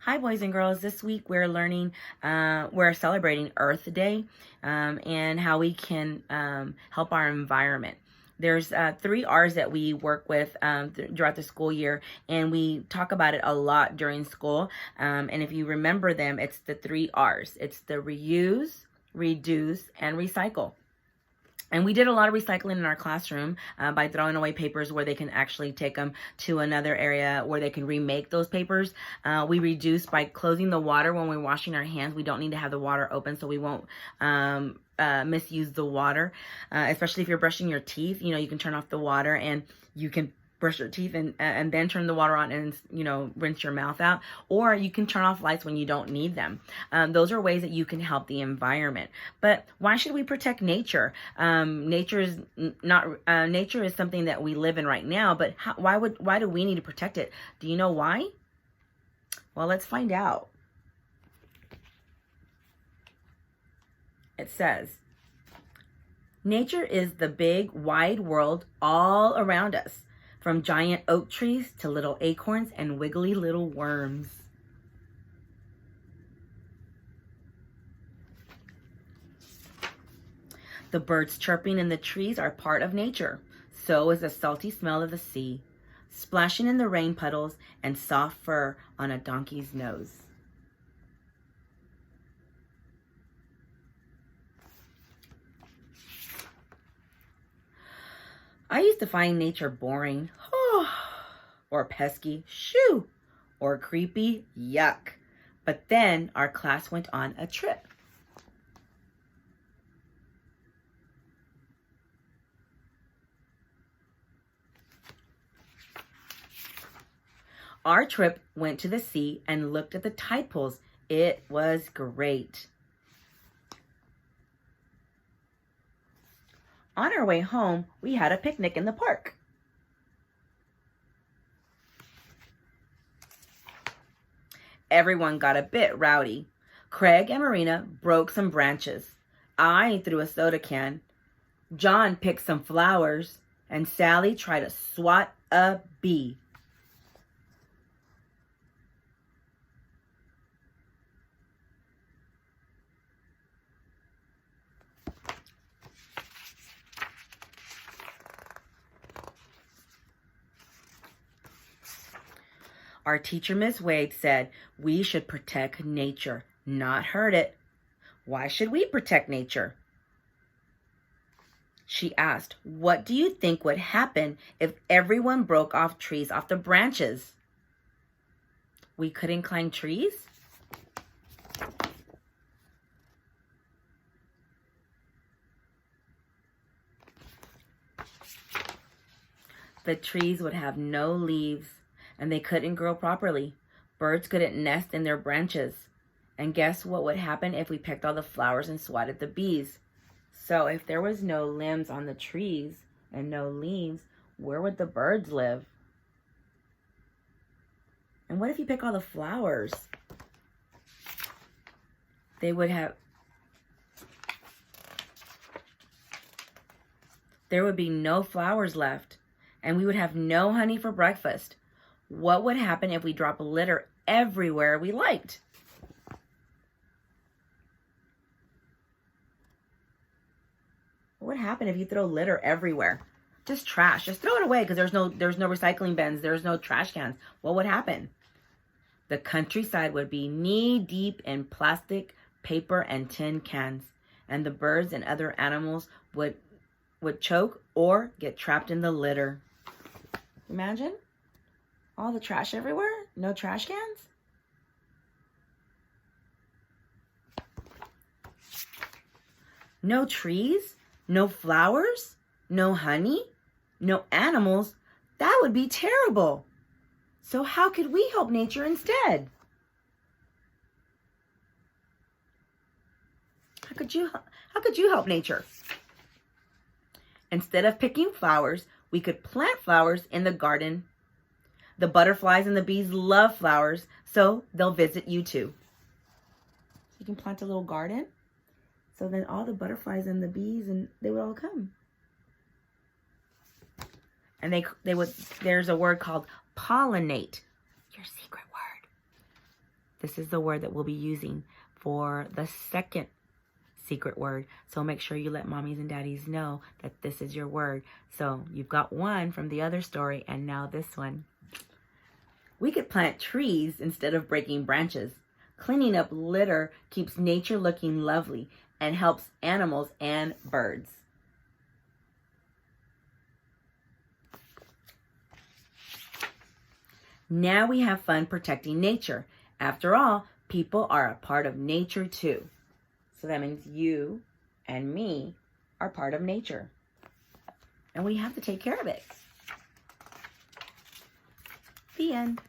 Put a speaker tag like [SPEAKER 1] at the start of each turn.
[SPEAKER 1] Hi, boys and girls. This week we're celebrating Earth Day and how we can help our environment. There's three R's that we work with throughout the school year, and we talk about it a lot during school. And if you remember them, it's the three R's. It's the reuse, reduce, and recycle. And we did a lot of recycling in our classroom by throwing away papers where they can actually take them to another area where they can remake those papers. We reduce by closing the water when we're washing our hands. We don't need to have the water open so we won't misuse the water, especially if you're brushing your teeth. You can turn off the water and you can brush your teeth and then turn the water on and rinse your mouth out, or you can turn off lights when you don't need them. Those are ways that you can help the environment. But why should we protect nature? Nature is something that we live in right now, but why do we need to protect it? Do you know why? Well, let's find out. It says, nature is the big wide world all around us, from giant oak trees to little acorns and wiggly little worms. The birds chirping in the trees are part of nature. So is the salty smell of the sea, splashing in the rain puddles, and soft fur on a donkey's nose. I used to find nature boring, or pesky, shoo, or creepy, yuck. But then our class went on a trip. Our trip went to the sea and looked at the tide pools. It was great. On our way home, we had a picnic in the park. Everyone got a bit rowdy. Craig and Marina broke some branches. I threw a soda can. John picked some flowers, and Sally tried to swat a bee. Our teacher, Miss Wade, said we should protect nature, not hurt it. Why should we protect nature? She asked, what do you think would happen if everyone broke off trees off the branches? We couldn't climb trees? The trees would have no leaves, and they couldn't grow properly. Birds couldn't nest in their branches. And guess what would happen if we picked all the flowers and swatted the bees? So if there was no limbs on the trees and no leaves, where would the birds live? And what if you pick all the flowers? There would be no flowers left, and we would have no honey for breakfast. What would happen if we dropped litter everywhere we liked? What would happen if you throw litter everywhere? Just trash. Just throw it away because there's no recycling bins. There's no trash cans. What would happen? The countryside would be knee-deep in plastic, paper, and tin cans, and the birds and other animals would choke or get trapped in the litter. Imagine all the trash everywhere, no trash cans. No trees, no flowers, no honey, no animals. That would be terrible. So how could we help nature instead? How could you help nature? Instead of picking flowers, we could plant flowers in the garden. The butterflies and the bees love flowers, so they'll visit you too. You can plant a little garden, so then all the butterflies and the bees, and they would all come. And there's a word called pollinate. Your secret word. This is the word that we'll be using for the second secret word. So make sure you let mommies and daddies know that this is your word. So you've got one from the other story and now this one. We could plant trees instead of breaking branches. Cleaning up litter keeps nature looking lovely and helps animals and birds. Now we have fun protecting nature. After all, people are a part of nature too. So that means you and me are part of nature. And we have to take care of it. The end.